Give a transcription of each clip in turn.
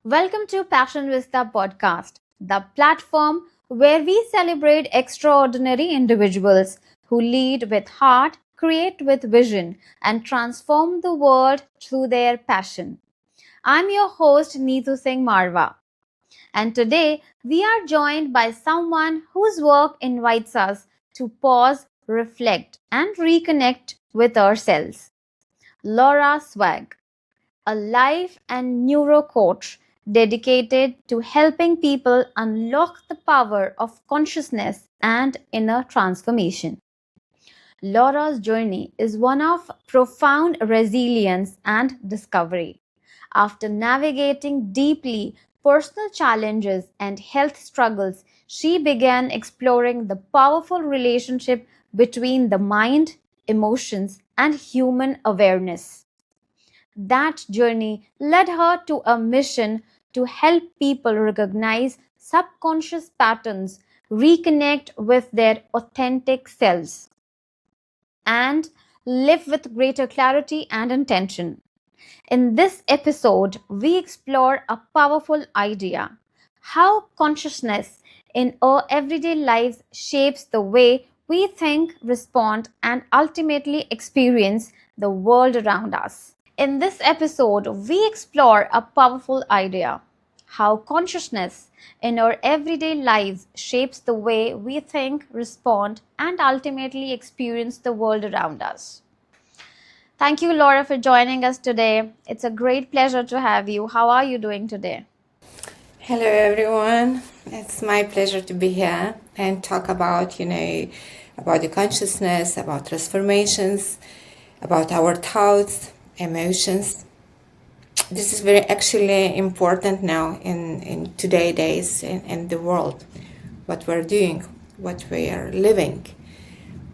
Welcome to Passion Vista Podcast, the platform where we celebrate extraordinary individuals who lead with heart, create with vision, and transform the world through their passion. I'm your host, Neetu Marwaha, and today we are joined by someone whose work invites us to pause, reflect, and reconnect with ourselves. Laura Swag, a life and neuro coach dedicated to helping people unlock the power of consciousness and inner transformation. Laura's journey is one of profound resilience and discovery. After navigating deeply personal challenges and health struggles, she began exploring the powerful relationship between the mind, emotions, and human awareness. That journey led her to a mission to help people recognize subconscious patterns, reconnect with their authentic selves, and live with greater clarity and intention. In this episode, we explore a powerful idea: how consciousness in our everyday lives shapes the way we think, respond, and ultimately experience the world around us. In this episode, we explore a powerful idea: how consciousness in our everyday lives shapes the way we think, respond, and ultimately experience the world around us. Thank you, Laura, for joining us today. It's a great pleasure to have you. How are you doing today? Hello, everyone. It's my pleasure to be here and talk about, about the consciousness, about transformations, about our thoughts, emotions. This is very actually important now in today days in the world, what we're doing, what we are living.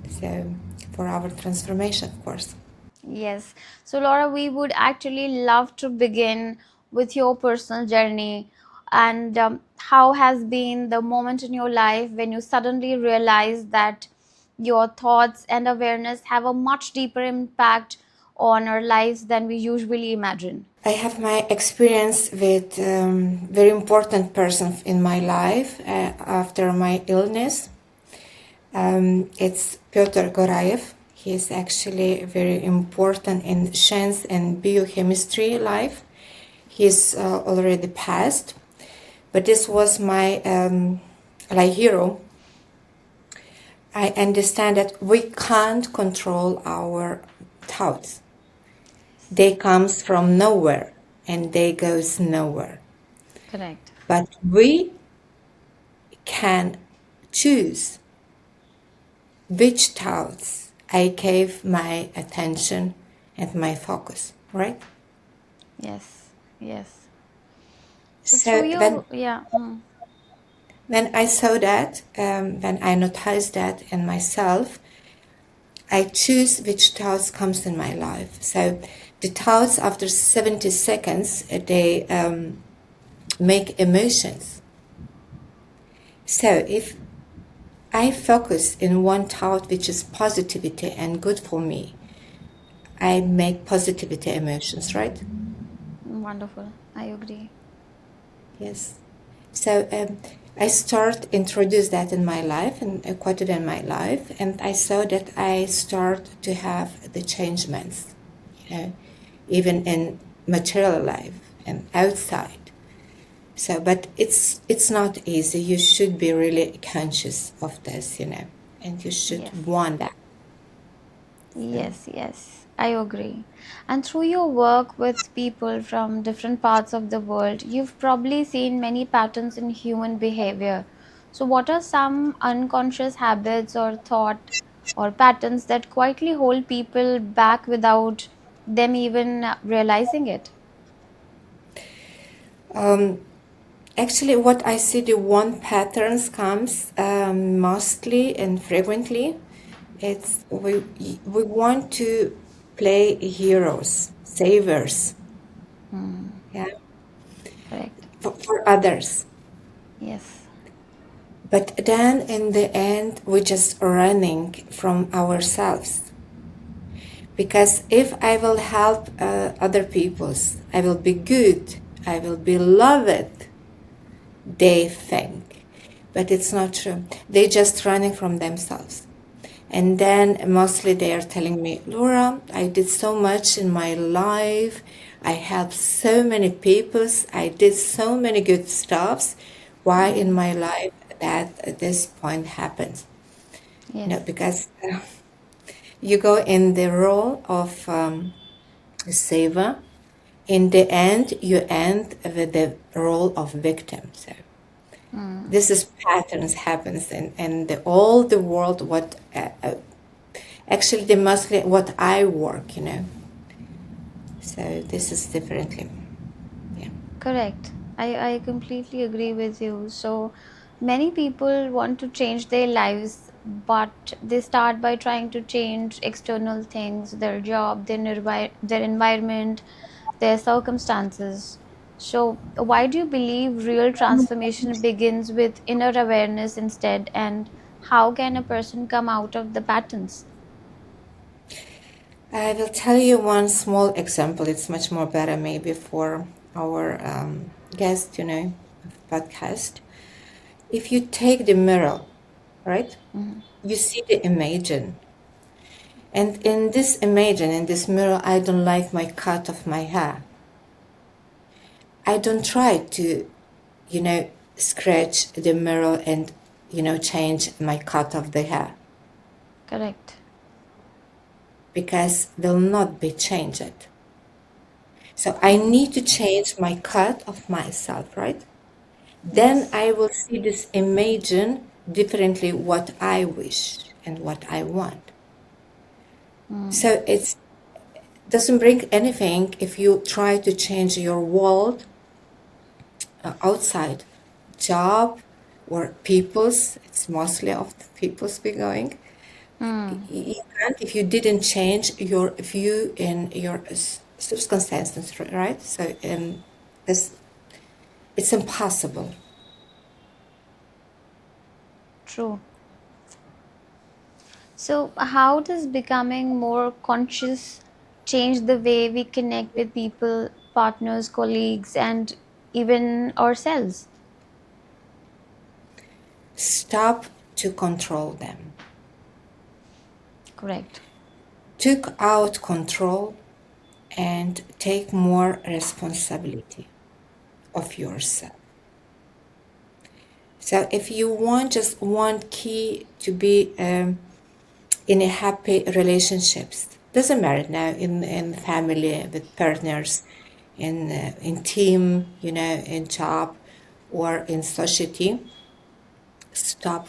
So for our transformation, of course. Yes. So, Laura, we would actually love to begin with your personal journey and how has been the moment in your life when you suddenly realized that your thoughts and awareness have a much deeper impact on our lives than we usually imagine. I have my experience with very important person in my life after my illness. It's Pyotr Gorayev. He is actually very important in science and biochemistry life. He's already passed, but this was my like hero. I understand that we can't control our thoughts. They comes from nowhere and they goes nowhere. Correct. But we can choose which thoughts I gave my attention and my focus, right? Yes. Yes. So, through So when your, yeah. when I saw that, when I noticed that in myself, I choose which thoughts comes in my life. So the thoughts after 70 seconds, they make emotions. So if I focus in one thought which is positivity and good for me, I make positivity emotions, right? Wonderful. I agree. Yes. So I start introduce that in my life and I quoted in my life, and I saw that I start to have the changements, even in material life and outside. So, but it's not easy. You should be really conscious of this, and you Yes. should want that. So, Yes, yes, I agree. And through your work with people from different parts of the world, you've probably seen many patterns in human behavior. So, what are some unconscious habits or thought or patterns that quietly hold people back without them even realizing it? actually, what I see the one patterns comes mostly and frequently. It's we want to play heroes, savers, yeah, Correct. for others. Yes. But then in the end, we're just running from ourselves. Because if I will help other peoples, I will be good. I will be loved, they think. But it's not true. They're just running from themselves. And then mostly they are telling me, Laura, I did so much in my life. I helped so many people. I did so many good stuffs. Why in my life that this point happens? Yes. Because you go in the role of saver. In the end, you end with the role of victim. So this is patterns happens in all the world. What actually the mostly what I work, So this is differently. Yeah. Correct. I completely agree with you. So many people want to change their lives, but they start by trying to change external things, their job, their environment, their circumstances. So why do you believe real transformation begins with inner awareness instead? And how can a person come out of the patterns? I will tell you one small example. It's much more better maybe for our guest, podcast. If you take the mirror, right? You see the imagine. And in this imagine, in this mirror, I don't like my cut of my hair. I don't try to, scratch the mirror and, change my cut of the hair Correct. because will not be changed. So I need to change my cut of myself, right? Then Yes. I will see this imagine differently what I wish and what I want. So it doesn't bring anything if you try to change your world outside job or people's. It's mostly of the people's be going. You can't if you didn't change your view in your circumstances, right? So this it's impossible. True. So, how does becoming more conscious change the way we connect with people, partners, colleagues, and even ourselves? Stop to control them. Correct. Took out control and take more responsibility of yourself. So if you want just one key to be in a happy relationships, doesn't matter now in family with partners, in team, in job or in society, stop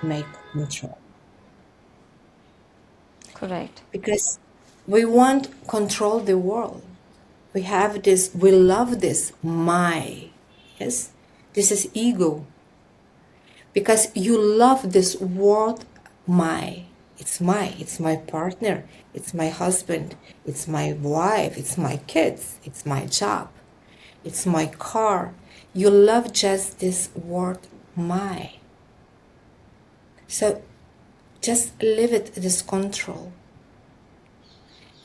make control. Correct. Because we want control the world. We have this, we love this, yes, this is ego. Because you love this world, it's my partner, it's my husband, it's my wife, it's my kids, it's my job, it's my car. You love just this word, my. So just leave it this control.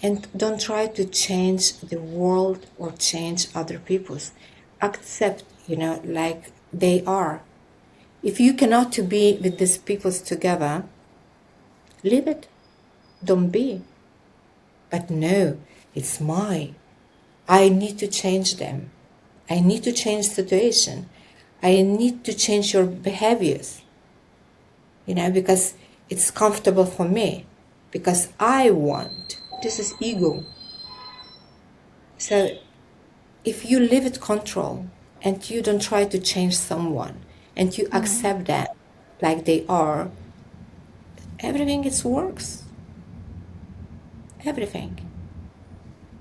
And don't try to change the world or change other people's. Accept, like they are. If you cannot to be with these peoples together, leave it. Don't be. But no, it's mine. I need to change them. I need to change situation. I need to change your behaviors. Because it's comfortable for me. Because I want. This is ego. So if you leave it control and you don't try to change someone and you accept them like they are, everything it works. Everything.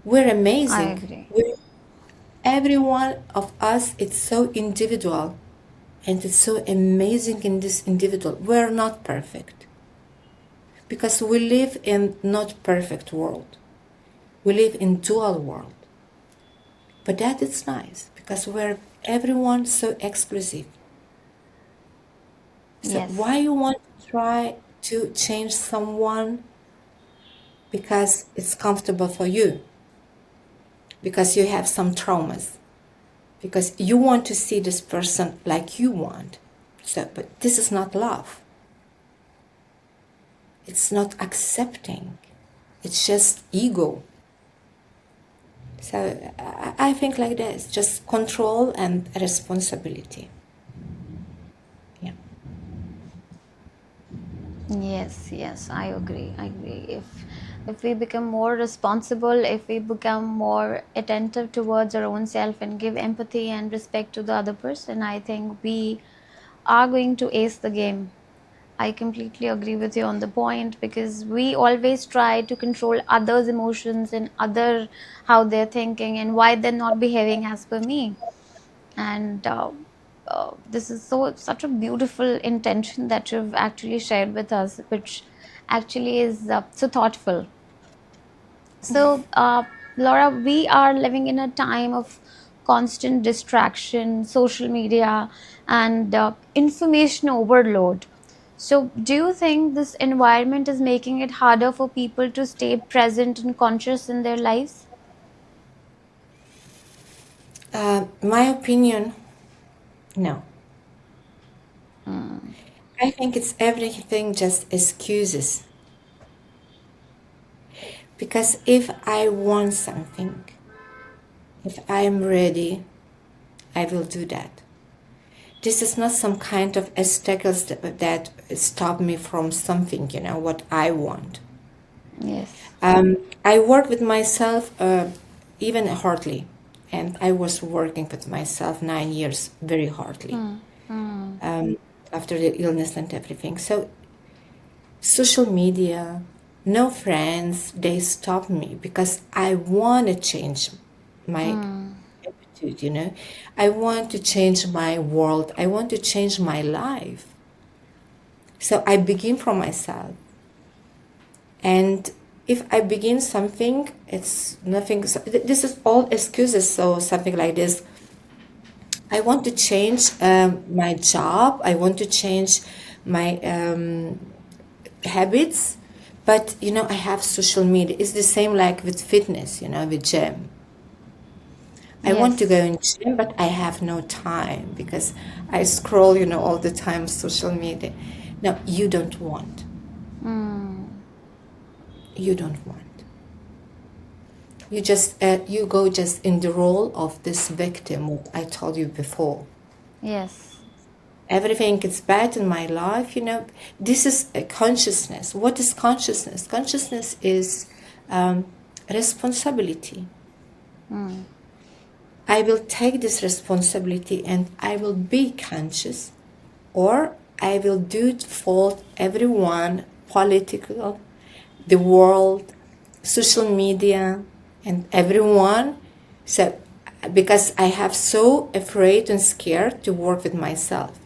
We're I amazing. agree. Every one of us, it's so individual and it's so amazing in this individual. We're not perfect because we live in not perfect world. We live in dual world. But that is nice because we're everyone so exclusive. So Yes. why you want to try to change someone? Because it's comfortable for you. Because you have some traumas. because you want to see this person like you want. So, but this is not love. It's not accepting. It's just ego. So I think like this, just control and responsibility. Yeah. Yes, I agree. If we become more responsible, if we become more attentive towards our own self and give empathy and respect to the other person, I think we are going to ace the game. I completely agree with you on the point, because we always try to control others' emotions and other how they're thinking and why they're not behaving as per me. And this is such a beautiful intention that you've actually shared with us, which actually is so thoughtful. So, Laura, we are living in a time of constant distraction, social media, and information overload. So, do you think this environment is making it harder for people to stay present and conscious in their lives? My opinion, no. I think it's everything just excuses. Because if I want something, if I am ready, I will do that. This is not some kind of obstacles that stop me from something, what I want. Yes. I work with myself even hardly. And I was working with myself 9 years very hardly after the illness and everything. So social media, no friends, they stop me because I want to change my attitude. I want to change my world. I want to change my life. So I begin from myself. And if I begin something, it's nothing. So this is all excuses. So something like this. I want to change my job. I want to change my habits. But, I have social media. It's the same like with fitness, with gym. I want to go Yes. in gym, but I have no time because I scroll, all the time social media. No, you don't want. You don't want. You just you go just in the role of this victim, what I told you before. Yes. Everything is bad in my life, This is a consciousness. What is consciousness? Consciousness is responsibility. I will take this responsibility and I will be conscious, or I will do it for everyone, political, the world, social media, and everyone. So, because I have so afraid and scared to work with myself,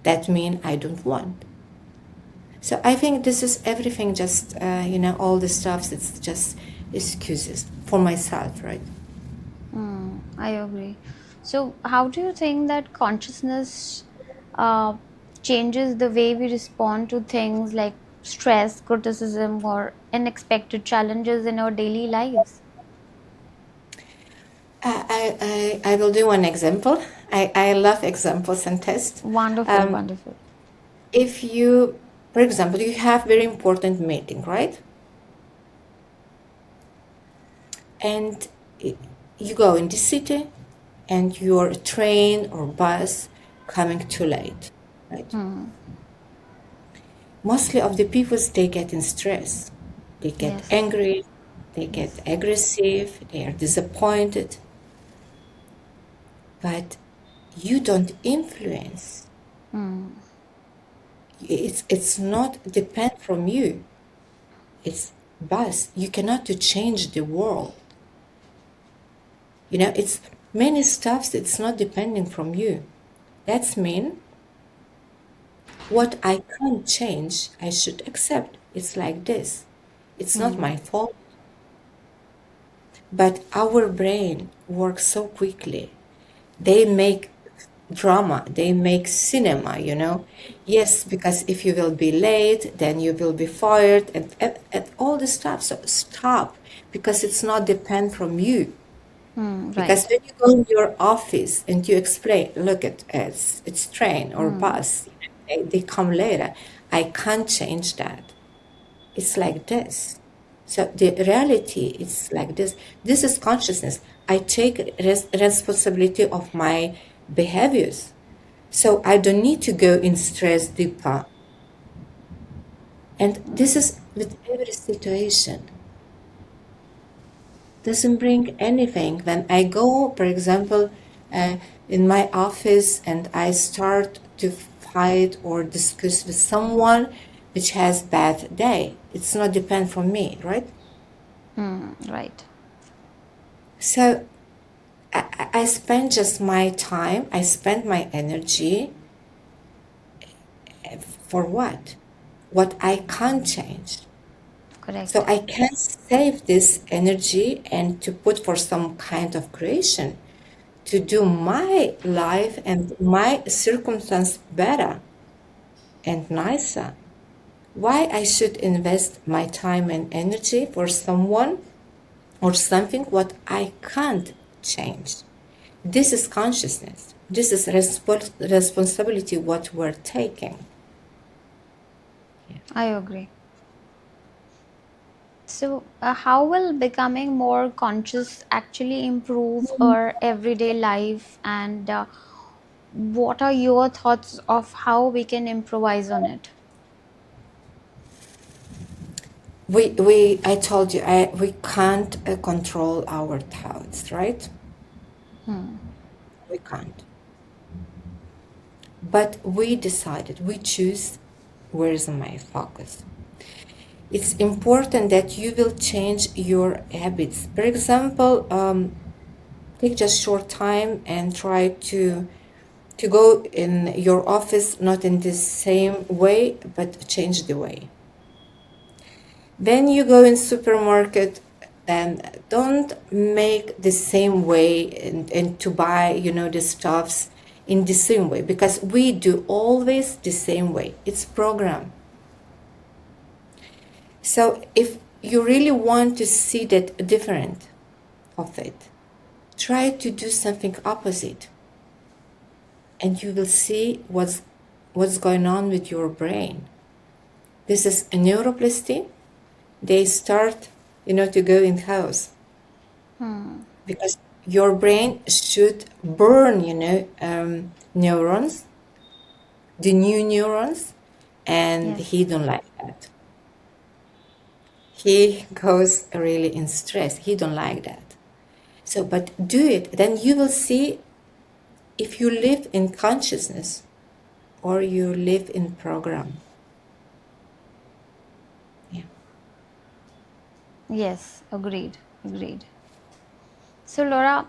that means I don't want. So I think this is everything. Just all the stuff. It's just excuses for myself, right? I agree. So, how do you think that consciousness uh, changes the way we respond to things like stress, criticism, or unexpected challenges in our daily lives? I will do one example. I love examples and tests. Wonderful, wonderful. If you, for example, you have very important meeting, right? And you go in the city and your train or bus coming too late, right? Mostly of the people, they get in stress. They get Yes. angry, they get aggressive, they are disappointed. But you don't influence. It's not depend from you. It's bus. You cannot to change the world. It's many stuffs. It's not depending from you. That's mean what I can't change, I should accept. It's like this. It's not my fault. But our brain works so quickly. They make drama, they make cinema, Yes, because if you will be late, then you will be fired, and all the stuff. So stop, because it's not depend from you. Because Right. when you go in your office and you explain, look at it's train or bus, they come later. I can't change that. It's like this. So the reality is like this. This is consciousness. I take responsibility of my behaviors. So I don't need to go in stress deeper. And this is with every situation. Doesn't bring anything. When I go, for example, uh, in my office and I start to fight or discuss with someone which has bad day, it's not depend from me, right? Right. So I spend just my time, I spend my energy for what? What I can't change. So Correct. I can save this energy and to put for some kind of creation to do my life and my circumstance better and nicer. Why I should invest my time and energy for someone or something what I can't change? This is consciousness. This is responsibility what we're taking. I agree. So, how will becoming more conscious actually improve our everyday life? And what are your thoughts of how we can improvise on it? I told you, we can't control our thoughts, right? We can't. But we decided, we choose where is my focus. It's important that you will change your habits. For example, take just short time and try to go in your office not in the same way, but change the way. Then you go in supermarket and don't make the same way and to buy, the stuffs in the same way because we do always the same way. It's program. So if you really want to see that different of it, try to do something opposite and you will see what's going on with your brain. This is a neuroplasticity. They start, to go in house because your brain should burn, neurons, the new neurons, and Yes. he don't like that. He goes really in stress. He don't like that. So, but do it. Then you will see if you live in consciousness or you live in program. Yeah. Yes. Agreed. Agreed. So, Laura,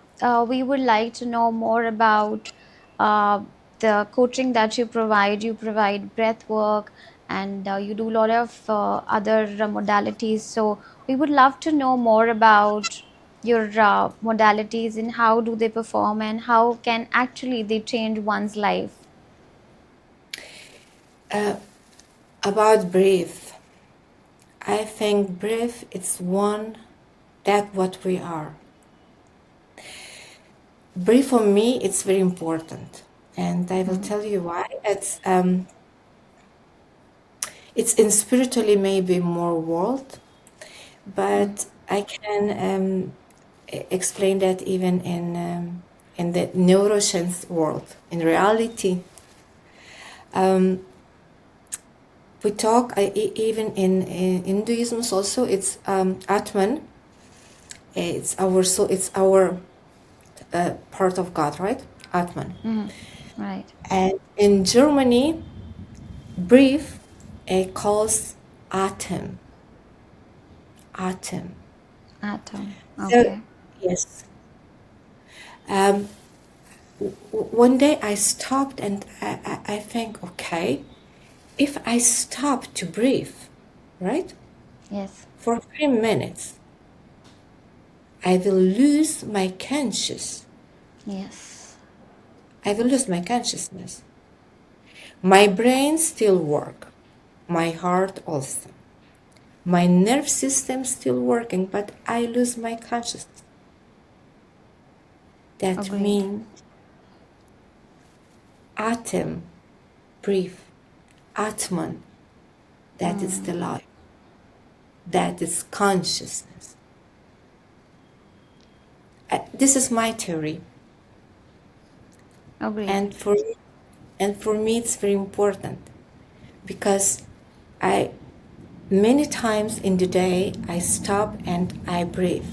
we would like to know more about uh, the coaching that you provide. You provide breath work and you do a lot of other modalities. So, we would love to know more about your modalities and how do they perform and how can actually they change one's life. About breathe, I think breathe it's one that what we are. Breathe for me it's very important, and I will tell you why. It's in spiritually maybe more world, but I can explain that even in the neuroscience world. In reality, we talk even in Hinduism also. It's Atman. It's our soul. It's our part of God, right? Atman. Right. And in Germany, breathe calls atom. Atom. Atom. So Okay. yes. Um, One day I stopped and I think, okay, if I stop to breathe, right, Yes. for 3 minutes, I will lose my conscious. Yes. I will lose my consciousness. My brain still work, my heart also. My nerve system still working, but I lose my consciousness. That Agreed. means atom, breathe, Atman, that is the life, that is consciousness. This is my theory, Agreed. and for me it's very important because many times in the day I stop and I breathe.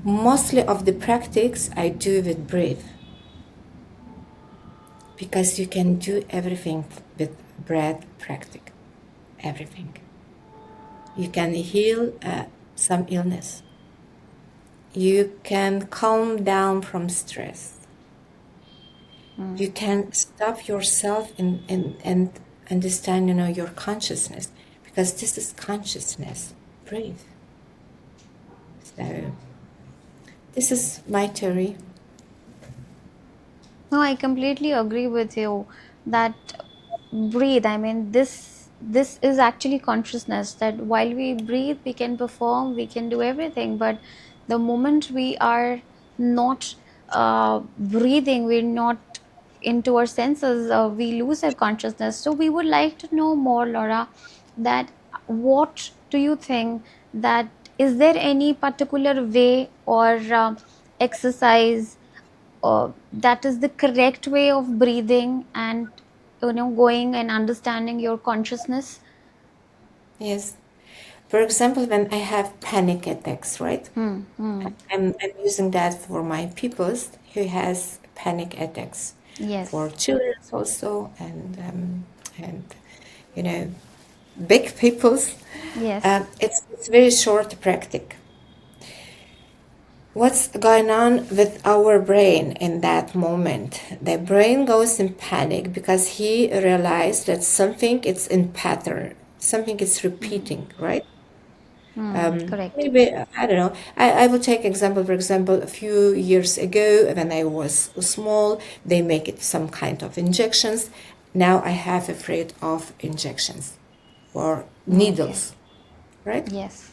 Mostly of the practice I do with breath, because you can do everything with breath practice, everything. You can heal some illness. You can calm down from stress. You can stop yourself and understand, your consciousness, because this is consciousness. Breathe. So this is my theory. No, I completely agree with you that breathe. I mean, this is actually consciousness, that while we breathe, we can perform, we can do everything. But the moment we are not breathing, we're not into our senses, we lose our consciousness. So we would like to know more, Laura, that what do you think, that is there any particular way or exercise that is the correct way of breathing and going and understanding your consciousness? Yes. For example, when I have panic attacks, right? I'm using that for my pupils who has panic attacks, for Yes. children also, and you know big peoples. Yes. It's very short practice. What's going on with our brain in that moment? The brain goes in panic because he realized that something is in pattern, something is repeating, right? Correct. Maybe I don't know. I will take example. For example, a few years ago, when I was small, they make it some kind of injections. Now I have afraid of injections or Okay. needles, right? Yes.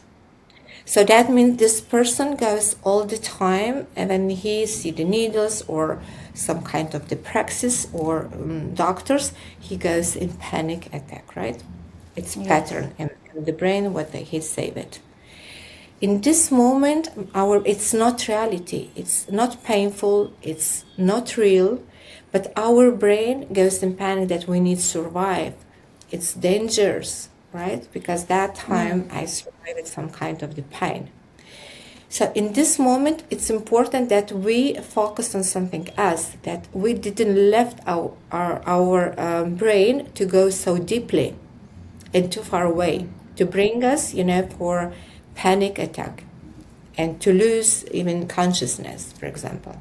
So that means this person goes all the time, and when he see the needles or some kind of the praxis or doctors, he goes in panic attack, right? It's Yes. pattern in the brain what he save it. In this moment, it's not reality. It's not painful. It's not real, but our brain goes in panic that we need to survive. It's dangerous, right? Because that time I survived some kind of the pain. So in this moment, it's important that we focus on something else, that we didn't left our brain to go so deeply and too far away to bring us, for panic attack and to lose even consciousness, for example.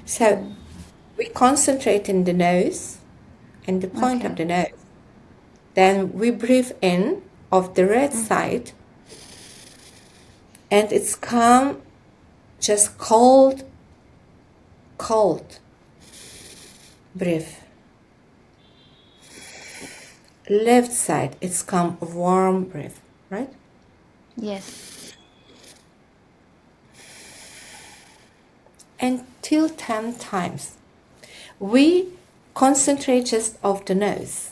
So we concentrate in the nose and the point Okay. of the nose. Then we breathe in of the right side, and it's calm, just cold, cold breath. Left side, it's calm, warm breath, right? Yes. Until 10 times. We concentrate just of the nose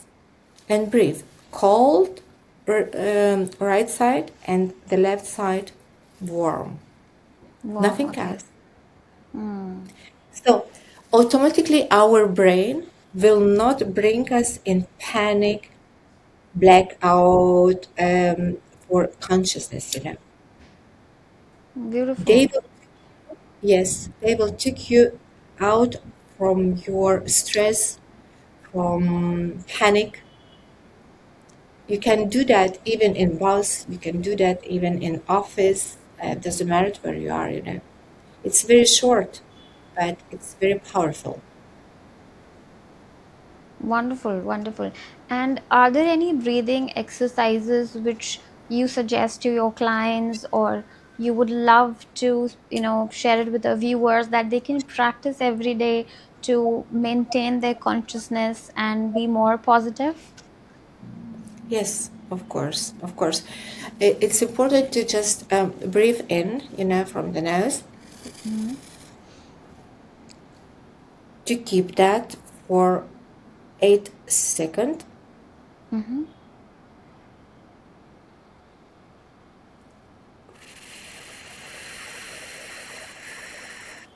and breathe. Cold right side and the left side warm. Warm. Nothing Okay. else. So automatically our brain will not bring us in panic, blackout, for consciousness. They Beautiful. will, yes, they will take you out from your stress, from panic. You can do that even in bus. You can do that even in office. Doesn't matter where you are. It's very short, but it's very powerful. Wonderful, wonderful. And are there any breathing exercises which you suggest to your clients, or you would love to, share it with the viewers, that they can practice every day to maintain their consciousness and be more positive? Yes, of course, of course. It's important to just breathe in, from the nose, to keep that for 8 seconds. Mm-hmm.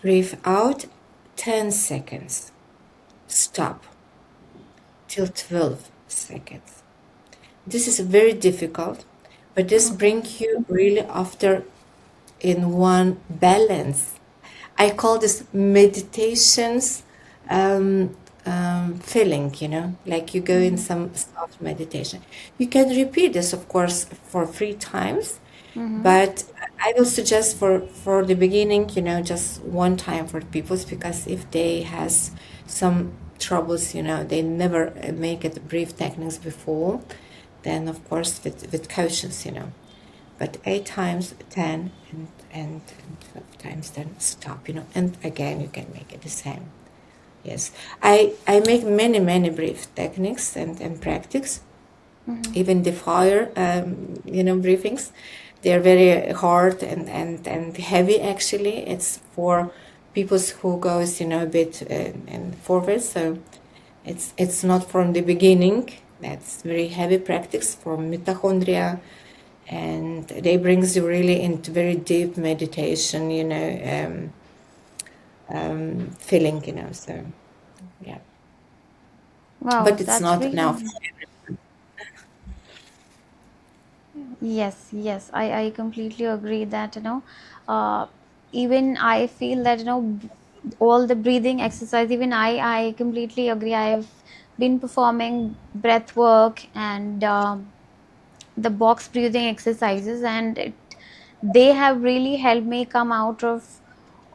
Breathe out 10 seconds. Stop till 12 seconds. This is very difficult, but this Okay. brings you really after in one balance. I call this meditations feeling, like you go in Mm-hmm. some soft meditation. You can repeat this, of course, for 3 times, Mm-hmm. but I will suggest for the beginning, just one time for people because if they has some troubles, they never make it brief techniques before, then of course with cautions, but 8 times, 10, and 12 times, then stop, and again you can make it the same. Yes, I make many brief techniques and practice, Mm-hmm. even the fire, briefings. They're very hard and heavy. Actually, it's for people who goes, a bit and forward. So it's not from the beginning. That's very heavy practice for mitochondria, and they brings you really into very deep meditation. Feeling. So yeah, Wow, but it's that's not now. really. Yes, yes, I completely agree that, uh, even I feel that, all the breathing exercise, even I completely agree. I've been performing breath work and the box breathing exercises, and they have really helped me come out of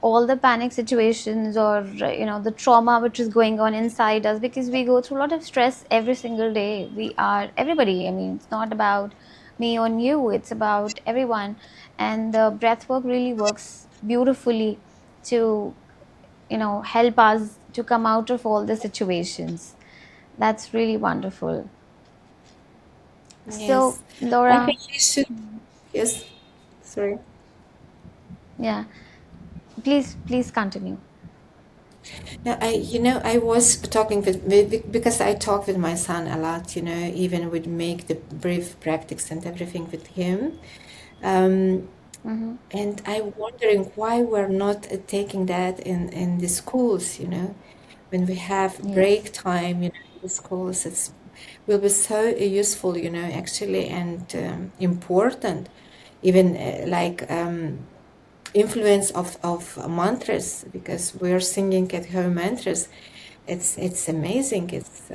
all the panic situations, or the trauma which is going on inside us, because we go through a lot of stress every single day. We are everybody, I mean, it's not about me or you, it's about everyone. And the breath work really works beautifully to help us to come out of all the situations. That's really wonderful. So Yes, I Laura, think you should. Yes, sorry. yeah, please continue. No, I was talking because I talk with my son a lot, even would make the brief practice and everything with him. Um, Mm-hmm. and I'm wondering why we're not taking that in the schools, when we have Yes. break time, in the schools, it's will be so useful, actually, and important, even like influence of mantras, because we're singing at home mantras. It's amazing. It's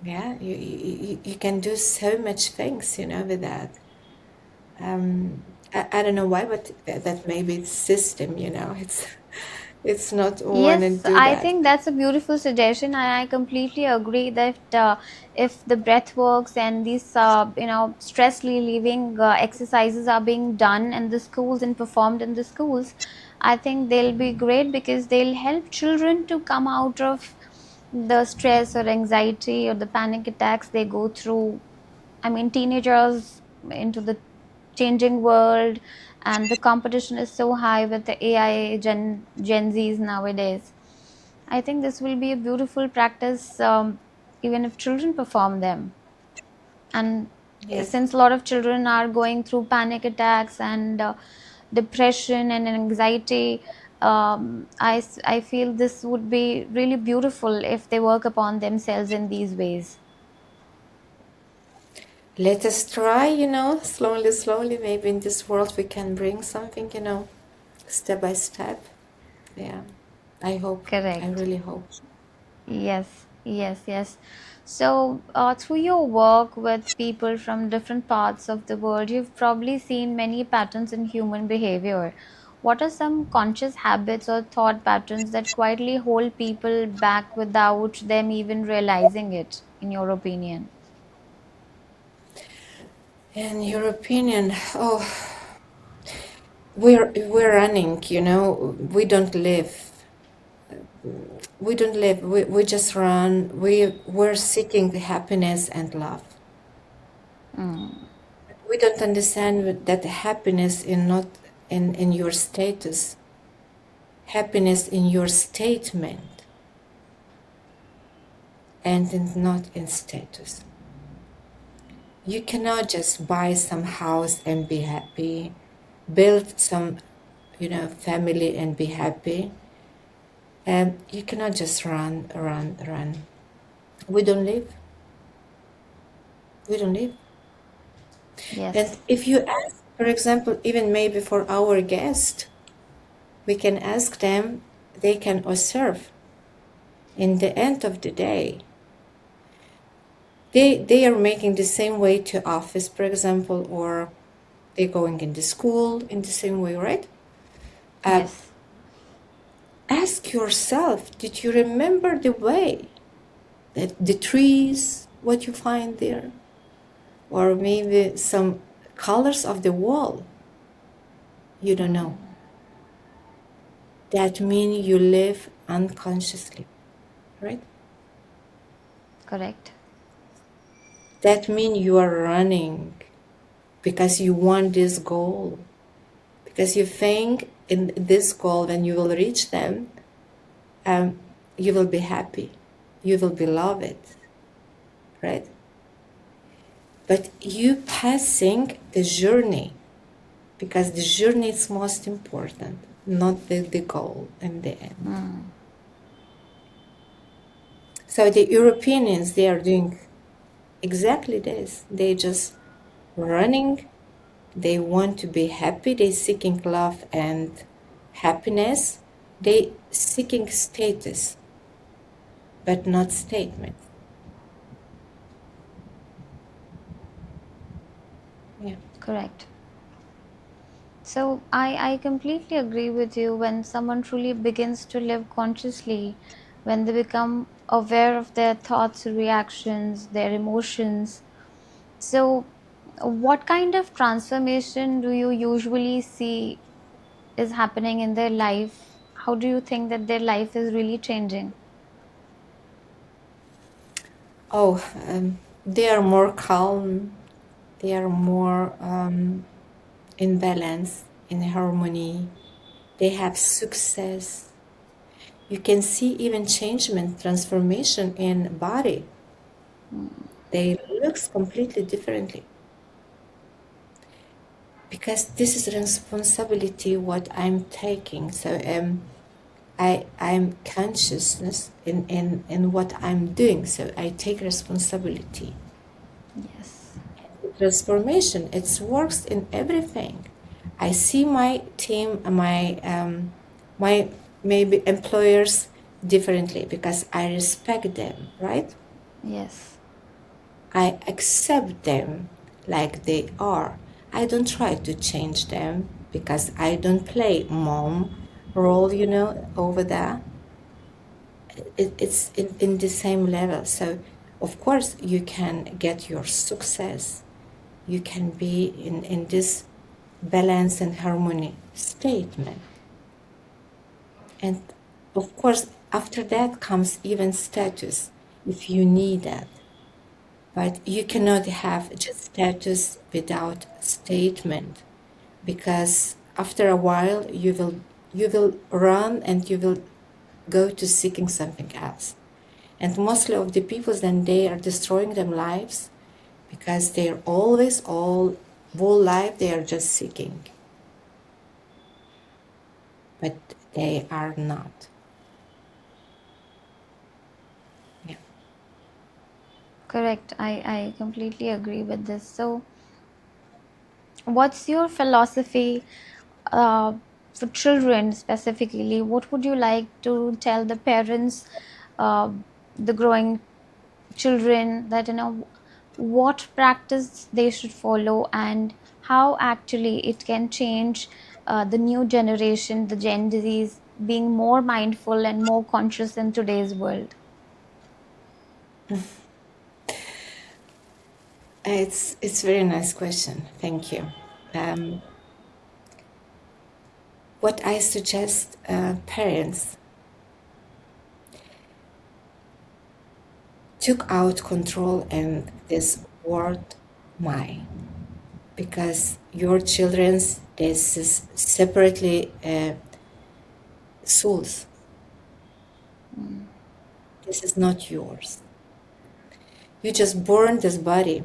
yeah, you can do so much things, with that. I don't know why, but that maybe it's system, it's not want to Yes, do I that. think that's a beautiful suggestion, and I completely agree that if the breath works and these, stress relieving exercises are being done in the schools and performed in the schools, I think they'll be great because they'll help children to come out of the stress or anxiety or the panic attacks they go through. I mean, teenagers into the changing world, and the competition is so high with the AI Gen Zs nowadays. I think this will be a beautiful practice, even if children perform them. And Yes. since a lot of children are going through panic attacks and depression and anxiety, I feel this would be really beautiful if they work upon themselves in these ways. Let us try, slowly. Maybe in this world we can bring something, step by step. Yeah, I hope. I Correct. really hope. Yes, yes, yes. So, through your work with people from different parts of the world, you've probably seen many patterns in human behavior. What are some conscious habits or thought patterns that quietly hold people back without them even realizing it, in your opinion? In your opinion, oh, we're running, we don't live. We don't live. We just run. We're seeking the happiness and love. Mm, We don't understand that happiness in not in your status, happiness in your statement. and not in status. You cannot just buy some house and be happy, build some, family and be happy. And you cannot just run, run, run. We don't live. We don't live. And Yes. if you ask, for example, even maybe for our guest, we can ask them, they can observe. In the end of the day, they are making the same way to office, for example, or they're going into school in the same way, right? Yes. Ask yourself, did you remember the way that the trees, what you find there? Or maybe some colors of the wall? You don't know. That means you live unconsciously, right? Correct. That means you are running because you want this goal. Because you think in this goal, when you will reach them, you will be happy. You will be loved, right? But you passing the journey, because the journey is most important, not the goal in the end. So the Europeans, they are doing exactly this. They just running. They want to be happy. They seeking love and happiness. They seeking status, but not statement. Yeah. Correct. So I completely agree with you. When someone truly begins to live consciously, when they become aware of their thoughts, reactions, their emotions. So, what kind of transformation do you usually see is happening in their life? How do you think that their life is really changing? Oh, they are more calm. They are more in balance, in harmony. They have success. You can see even changement, transformation in body. They looks completely differently. Because this is responsibility what I'm taking. So I'm consciousness in what I'm doing. So I take responsibility. Yes. Transformation, it works in everything. I see my team, my maybe employers differently because I respect them, right? Yes. I accept them like they are. I don't try to change them because I don't play mom role, over there. It's in the same level. So, of course, you can get your success. You can be in this balance and harmony statement. And of course, after that comes even status if you need that. But you cannot have just status without statement because after a while you will run and you will go to seeking something else. And mostly of the people then they are destroying their lives because they're always all whole life they are just seeking. But they are not. Yeah. Correct. I completely agree with this. So, what's your philosophy uh, for children specifically? What would you like to tell the parents, uh, the growing children, that what practice they should follow and how actually it can change the new generation, the Gen Zs, being more mindful and more conscious in today's world? It's very nice question. Thank you. Um, what I suggest parents took out control in this word my because your children's this is separately souls. This is not yours. You just born this body,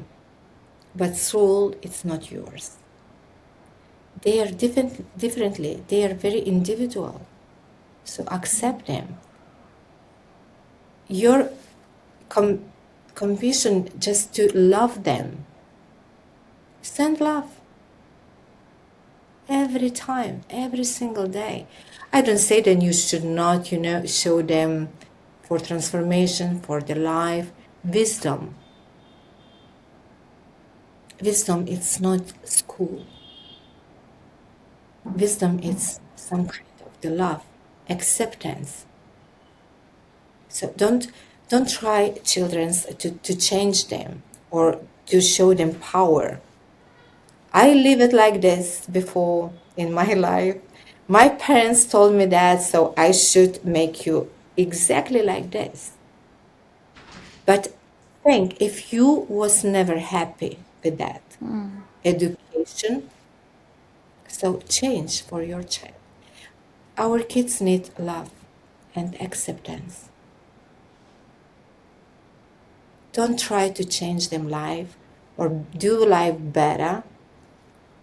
but soul, it's not yours. They are differently. They are very individual. So accept them. Your compassion just to love them. Send love every time, every single day. I don't say that you should not, show them for transformation, for their life, wisdom. Wisdom, it's not school. Wisdom is some kind of the love, acceptance. So don't try children to change them or to show them power. I live it like this before in my life. My parents told me that, so I should make you exactly like this. But think if you was never happy with that education, so change for your child. Our kids need love and acceptance. Don't try to change them life or do life better.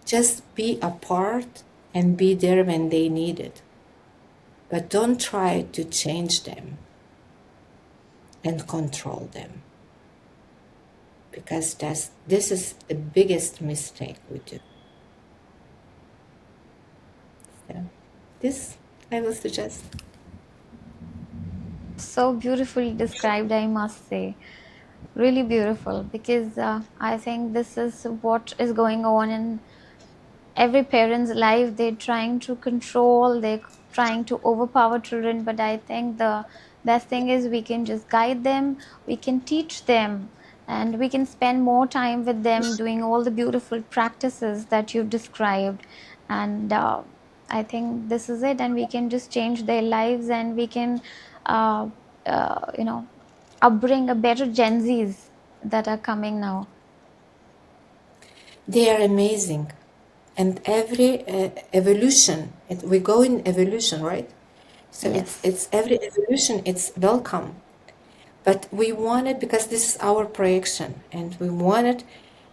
Just be a part and be there when they need it. But don't try to change them and control them. Because this is the biggest mistake we do. So this I will suggest. So beautifully described, I must say. Really beautiful, because I think this is what is going on in every parent's life. They're trying to control, they're trying to overpower children, but I think the best thing is we can just guide them, we can teach them, and we can spend more time with them doing all the beautiful practices that you've described. And I think this is it, and we can just change their lives, and we can uh, you know upbring a better Gen Zs that are coming now. They are amazing. And every evolution, we go in evolution, right? So Yes. it's every evolution, it's welcome. But we want it because this is our projection, and we wanted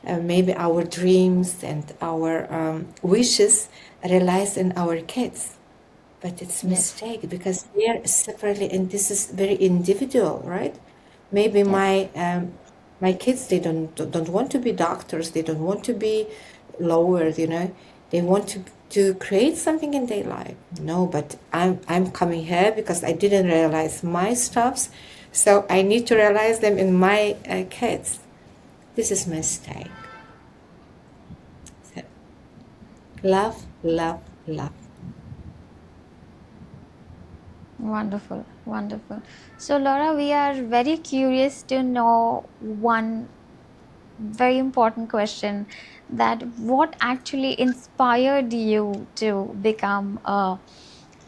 maybe our dreams and our wishes realized in our kids. But it's a Yes. mistake because they are separately, and this is very individual, right? Maybe Yes. my kids, they don't want to be doctors, they don't want to be lawyers, they want to create something in their life. No, but I'm coming here because I didn't realize my stuffs, so I need to realize them in my kids. This is mistake. So, love, love, love. Wonderful, wonderful. So, Laura, we are very curious to know one very important question, that what actually inspired you to become a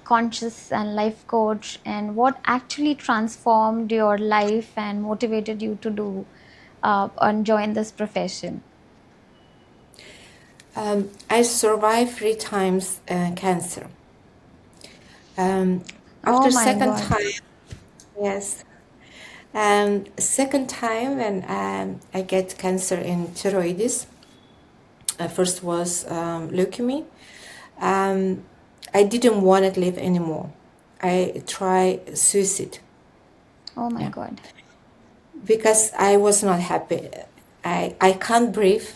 conscious and life coach, and what actually transformed your life and motivated you to do and join this profession? I survived 3 times cancer. Um, Oh after my second God. time, yes. Second time when I get cancer in thyroids. First was leukemia. Um, I didn't want to live anymore. I tried suicide. Oh my Yeah, God. because I was not happy. I can't breathe.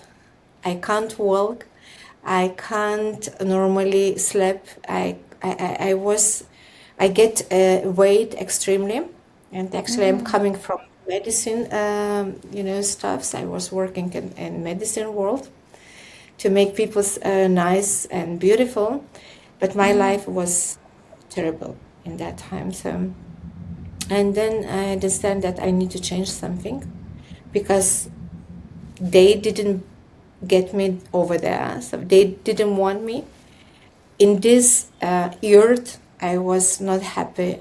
I can't walk. I can't normally sleep. I was I get weight extremely, and actually I'm Mm-hmm. coming from medicine stuffs. I was working in medicine world to make people nice and beautiful, but my Mm-hmm. life was terrible in that time. So, and then I understand that I need to change something because they didn't get me over there, so they didn't want me in this earth. I was not happy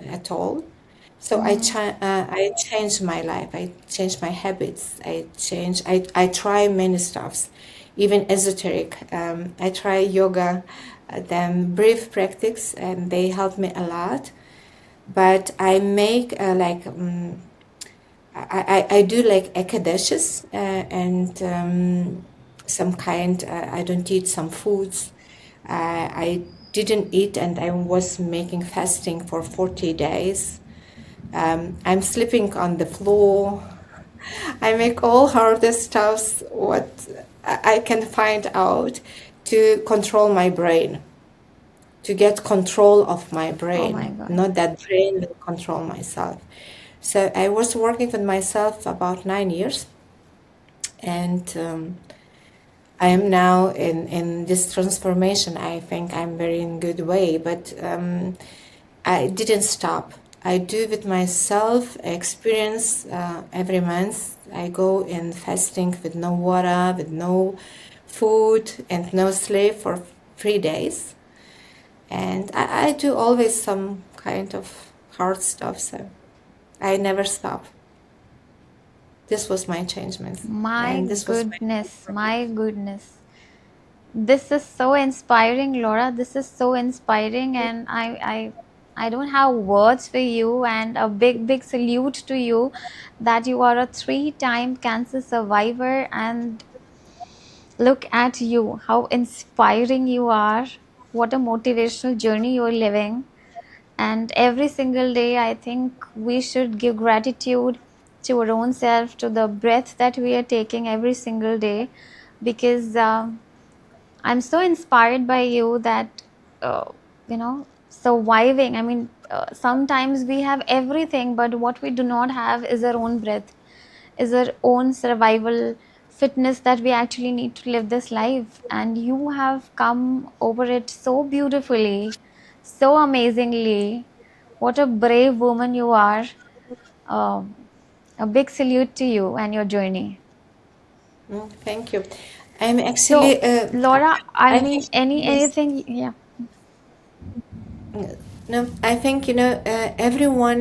at all. So Mm-hmm. I changed my life. I changed my habits. I try many stuffs, even esoteric. I try yoga, then brief practice, and they help me a lot. But I make I do like ekadeshis and some kind. I don't eat some foods. I didn't eat, and I was making fasting for 40 days. I'm sleeping on the floor. I make all hardest stuffs what I can find out to control my brain, to get control of my Oh my brain, God. not that brain will control myself. So I was working with myself about 9 years, and I am now in this transformation. I think I'm very in good way, but I didn't stop. I do with myself experience every month. I go in fasting with no water, with no food, and no sleep for 3 days. And I do always some kind of hard stuff, so I never stop. This was my changement, My and this was my goodness, transformation. my goodness. This is so inspiring, Laura. This is so inspiring, and I don't have words for you. And a big, big salute to you that you are a three-time cancer survivor. And look at you, how inspiring you are. What a motivational journey you're living. And every single day, I think we should give gratitude to our own self, to the breath that we are taking every single day, because I'm so inspired by you that, surviving. I mean, sometimes we have everything, but what we do not have is our own breath, is our own survival fitness that we actually need to live this life. And you have come over it so beautifully, so amazingly. What a brave woman you are. Um, a big salute to you and your journey. Thank you. I'm So, actually, Laura, I I think mean, this. anything, yeah. No, I think everyone.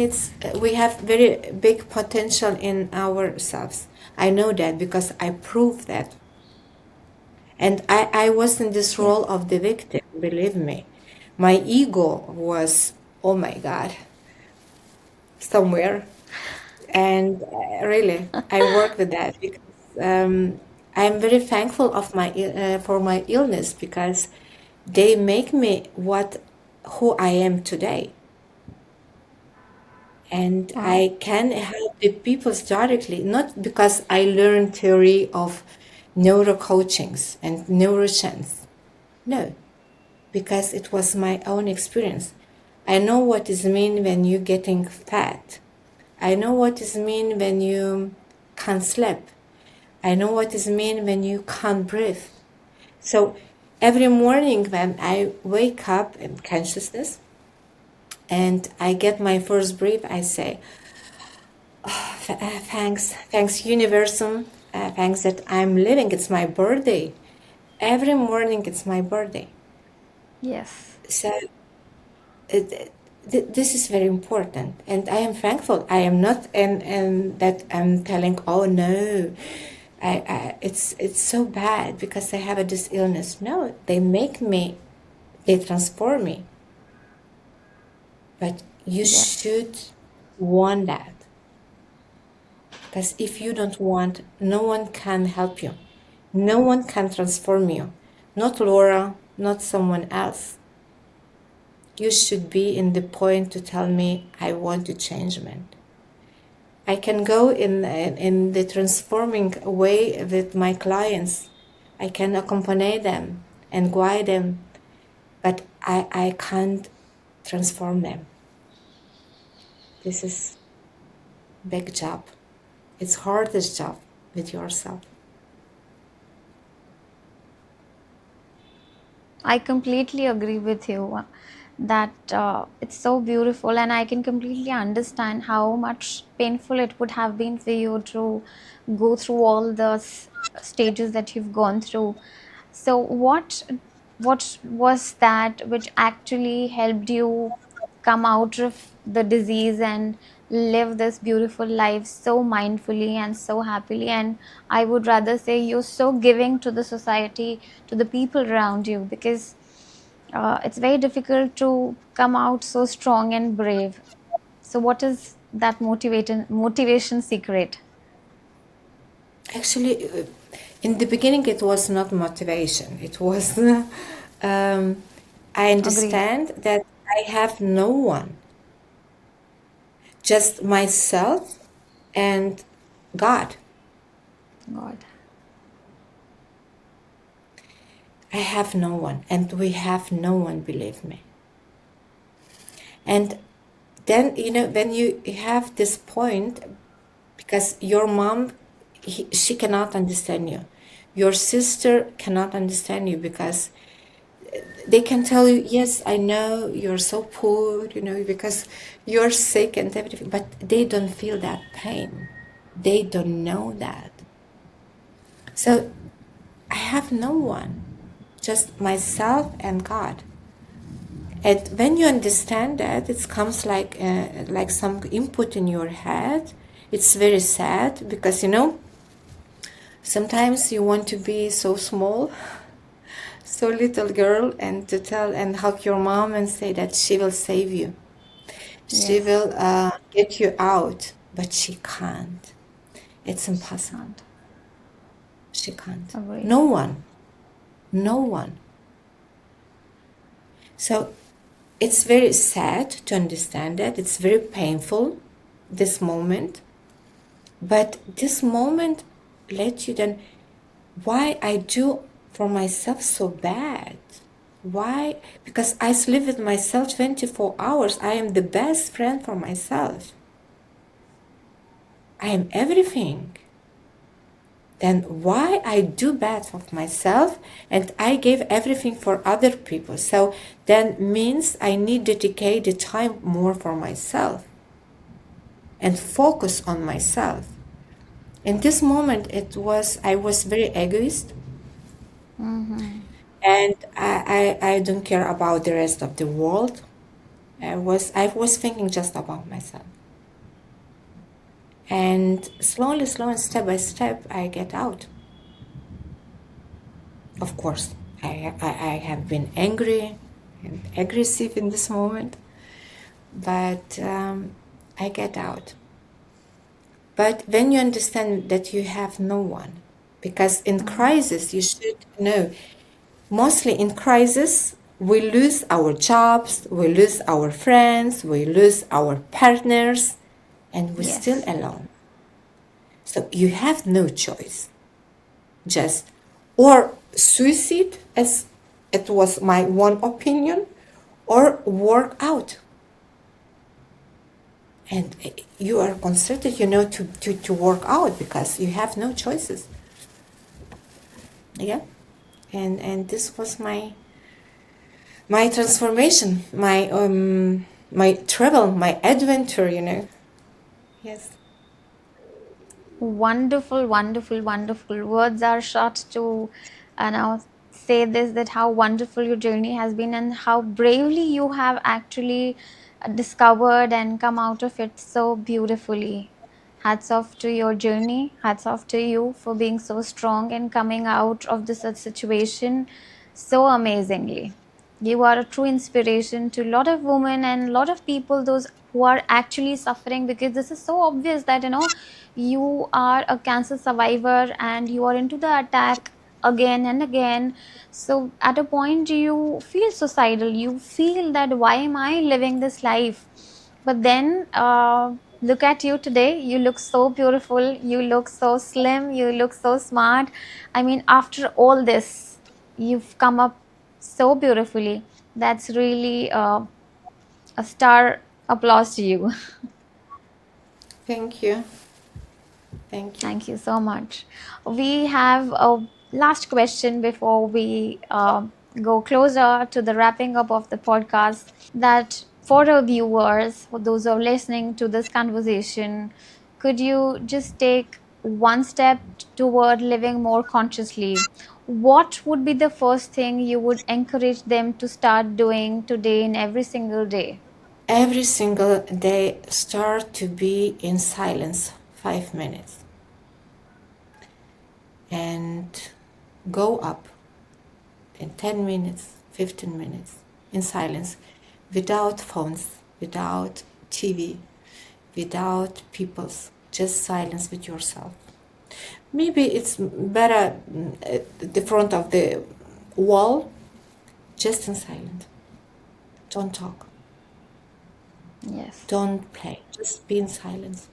We have very big potential in ourselves. I know that because I proved that, and I was in this Yes. role of the victim. Believe me, my ego was, oh my God, somewhere. And really, I work with that because I'm very thankful of my for my illness because they make me who I am today, and Wow. I can help the people directly, not because I learned theory of neuro coachings and neuroscience. No, because it was my own experience. I know what it mean when you getting fat. I know what it mean when you can't sleep. I know what it mean when you can't breathe. So every morning when I wake up in consciousness and I get my first breath, I say, thanks universum, thanks that I'm living. It's my birthday. Every morning it's my birthday. Yes. So it, this is very important, and I am thankful. I am not, and that I'm telling, oh no, it's so bad because I have this illness. No, they make me, they transform me. But you Yes. should want that, because if you don't want, no one can help you. No one can transform you. Not Laura, not someone else. You should be in the point to tell me I want to change, man. I can go in the transforming way with my clients. I can accompany them and guide them, but I can't transform them. This is big job. It's hardest job with yourself. I completely agree with you that it's so beautiful, and I can completely understand how much painful it would have been for you to go through all the stages that you've gone through. So, what was that which actually helped you come out of the disease and live this beautiful life so mindfully and so happily? And I would rather say you're so giving to the society, to the people around you, because it's very difficult to come out so strong and brave. So, what is that motivation secret? Actually, in the beginning, it was not motivation. It was, I Agreed. understand that I have no one, just myself and God. God. I have no one, and we have no one, believe me. And then, when you have this point, because your mom, she cannot understand you. Your sister cannot understand you because they can tell you, yes, I know you're so poor, because you're sick and everything, but they don't feel that pain. They don't know that. So I have no one, just myself and God. And when you understand that, it comes like some input in your head. It's very sad because sometimes you want to be so small, so little girl, and to tell and hug your mom and say that she will save you. She Yes. will get you out, but she can't. It's impossible. Can't. She can't. Agreed. No one. No one. So it's very sad to understand that. It's very painful, this moment. But this moment let you then, why I do for myself so bad? Why? Because I live with myself 24 hours. I am the best friend for myself. I am everything. Then why I do bad for myself and I gave everything for other people? So then means I need dedicate the time more for myself and focus on myself. In this moment, I was very egoist, and I don't care about the rest of the world. I was thinking just about myself. And slowly, step by step, I get out. Of course, I have been angry and aggressive in this moment, but I get out. But when you understand that you have no one, because in crisis, you should know, mostly in crisis, we lose our jobs, we lose our friends, we lose our partners, and we're still Yes. alone. So you have no choice. Just or suicide, as it was my one opinion, or work out. And you are considered, to work out because you have no choices. Yeah. And this was my transformation, my travel, my adventure, Yes. Wonderful, wonderful, wonderful. Words are short to now say this, that how wonderful your journey has been and how bravely you have actually discovered and come out of it so beautifully. Hats off to your journey. Hats off to you for being so strong and coming out of this situation so amazingly. You are a true inspiration to a lot of women and a lot of people, those who are actually suffering, because this is so obvious that you are a cancer survivor and you are into the attack again and again. So at a point you feel suicidal, you feel that why am I living this life? But then look at you today. You look so beautiful, you look so slim, you look so smart. I mean, after all this, you've come up so beautifully. That's really a star applause to you. Thank you. Thank you. Thank you so much. We have a last question before we go closer to the wrapping up of the podcast. That for our viewers, for those who are listening to this conversation, could you just take one step toward living more consciously? What would be the first thing you would encourage them to start doing today in every single day? Every single day, start to be in silence 5 minutes and go up in 10 minutes, 15 minutes in silence, without phones, without TV, without people's, just silence with yourself. Maybe it's better at the front of the wall, just in silence. Don't talk. Yes. Don't play. Just be in silence.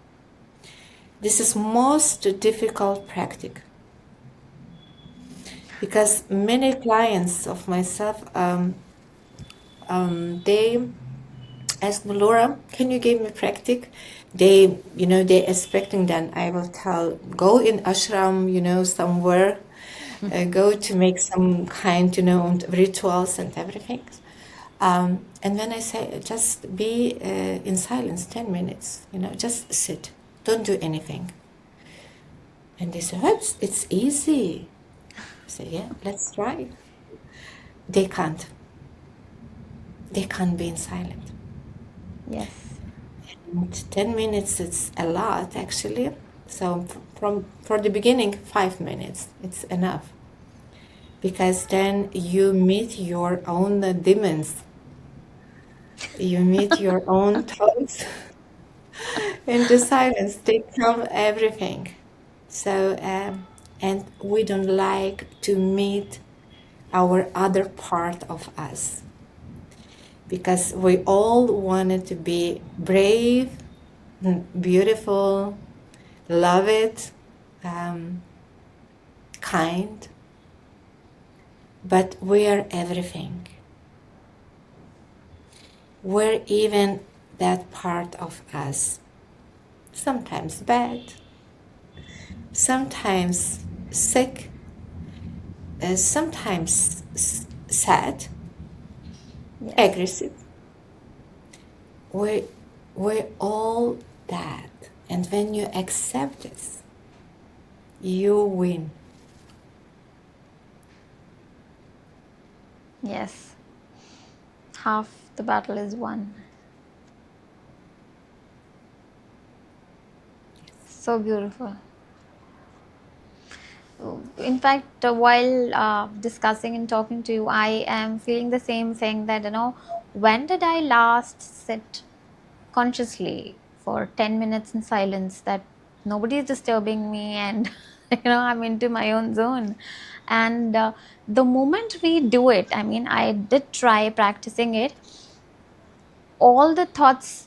This is most difficult practice because many clients of myself, they ask me, Laura, can you give me practice? They expecting that I will tell, go in ashram, somewhere, go to make some kind, rituals and everything. And when I say, just be in silence 10 minutes, just sit, don't do anything. And they say, it's easy. I say, yeah, let's try. They can't. They can't be in silence. Yes. And 10 minutes, it's a lot, actually. So for the beginning, 5 minutes, it's enough. Because then you meet your own demons. You meet your own thoughts. In the silence, they come everything. So, and we don't like to meet our other part of us. Because we all wanted to be brave, beautiful, love it, kind. But we are everything. We're even that part of us. Sometimes bad, sometimes sick, sometimes sad, Yes. aggressive. We're all that. And when you accept this, you win. Yes. Half the battle is won. So beautiful. In fact, while discussing and talking to you, I am feeling the same thing that, when did I last sit consciously for 10 minutes in silence that nobody is disturbing me and, I'm into my own zone. And the moment we do it, I did try practicing it, all the thoughts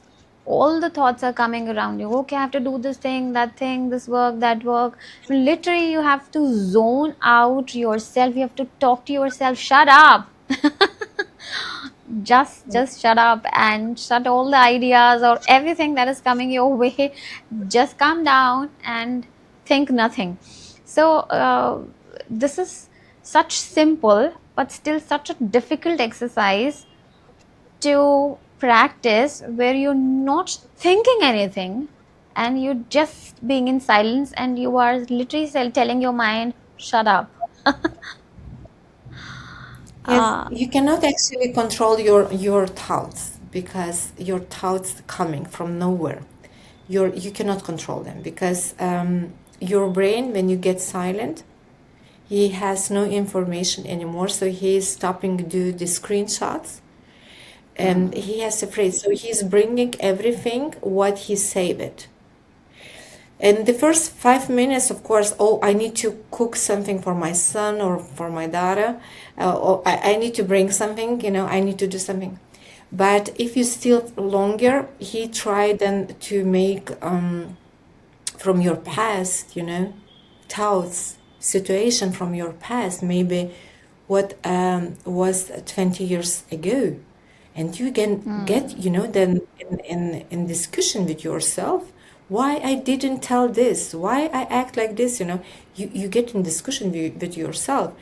are coming around you. Okay, I have to do this thing, that thing, this work, that work. Literally, you have to zone out yourself. You have to talk to yourself. Shut up. Just shut up and shut all the ideas or everything that is coming your way. Just calm down and think nothing. So this is such simple but still such a difficult exercise to practice, where you're not thinking anything and you're just being in silence and you are literally telling your mind, shut up. Yes, uh, you cannot actually control your thoughts because your thoughts coming from nowhere. You cannot control them because your brain, when you get silent, he has no information anymore. So he is stopping to do the screenshots, and he has a phrase. So he's bringing everything what he saved. And the first 5 minutes, of course, I need to cook something for my son or for my daughter. Or I need to bring something, I need to do something. But if you still longer, he tried then to make from your past, thoughts, situation from your past, maybe what was 20 years ago. And you can get, then in discussion with yourself, why I didn't tell this, why I act like this, you get in discussion with yourself.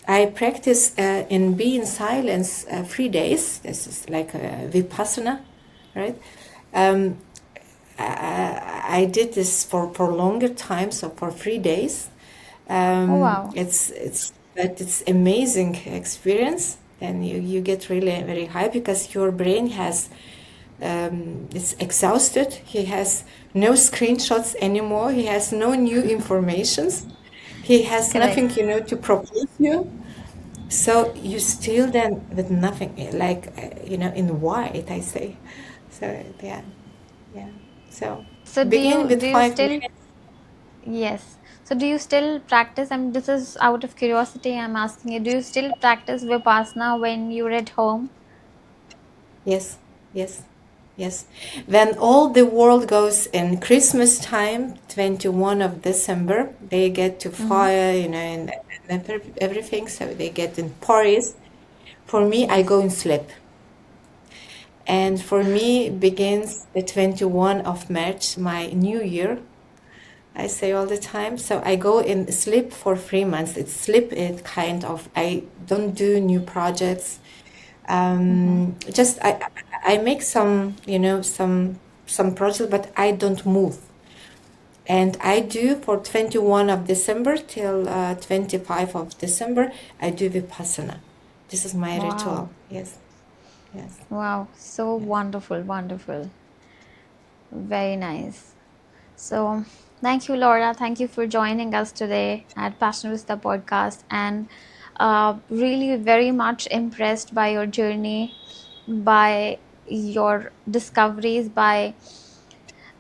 I practice in being silence 3 days. This is like a Vipassana, right? I did this for longer time, so for 3 days. oh wow. It's amazing experience, and you get really very high because your brain has it's exhausted. He has no screenshots anymore. He has no new informations. He has Correct. nothing, to propose you. So you still then with nothing, like in white, I say. So yeah. So So begin with do you 5 minutes. yes. So do you still practice? I mean, this is out of curiosity. I'm asking you. Do you still practice Vipassana when you're at home? Yes, yes, yes. When all the world goes in Christmas time, 21 of December, they get to Mm-hmm. fire, and everything. So they get in parties. For me, I Yes. go and sleep. And for me, begins the 21 of March, my new year. I say all the time. So I go and sleep for 3 months. It's sleep. It kind of I don't do new projects. Mm-hmm. Just I make some some projects, but I don't move. And I do for 21 of December till 25 of December. I do Vipassana. This is my Wow. ritual. Yes, yes, Wow. So yes. wonderful. Wonderful. Very nice. So, thank you, Laura. Thank you for joining us today at Passion Vista Podcast. And really, very much impressed by your journey, by your discoveries, by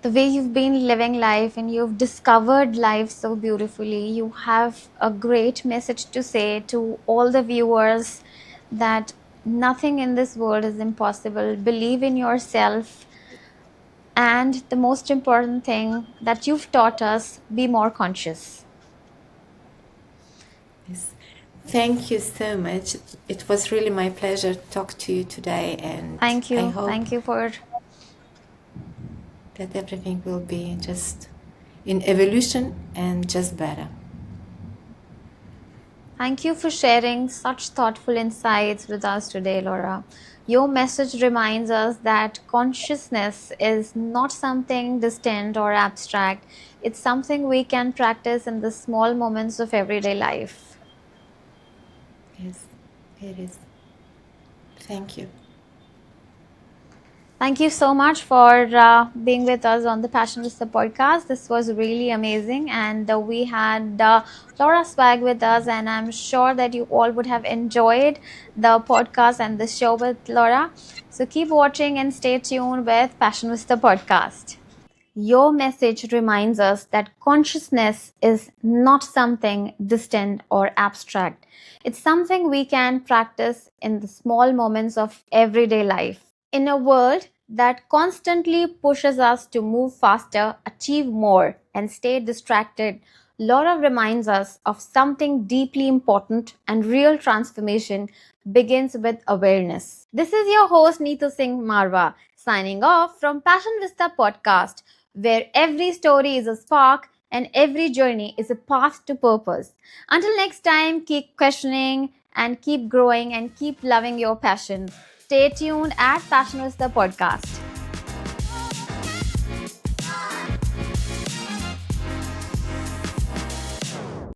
the way you've been living life and you've discovered life so beautifully. You have a great message to say to all the viewers that nothing in this world is impossible. Believe in yourself, and the most important thing that you've taught us, be more conscious. Yes. Thank you so much. It was really my pleasure to talk to you today, and Thank I you. hope Thank you for that everything will be just in evolution and just better. Thank you for sharing such thoughtful insights with us today, Laura. Your message reminds us that consciousness is not something distant or abstract. It's something we can practice in the small moments of everyday life. Yes, it is. Thank you. Thank you so much for being with us on the Passion Vista podcast. This was really amazing. And we had Laura Swag with us, and I'm sure that you all would have enjoyed the podcast and the show with Laura. So keep watching and stay tuned with Passion Vista podcast. Your message reminds us that consciousness is not something distant or abstract. It's something we can practice in the small moments of everyday life. In a world that constantly pushes us to move faster, achieve more, and stay distracted, Laura reminds us of something deeply important, and real transformation begins with awareness. This is your host Neetu Marwaha signing off from Passion Vista Podcast, where every story is a spark and every journey is a path to purpose. Until next time, keep questioning and keep growing and keep loving your passion. Stay tuned at Passion Vista Podcast.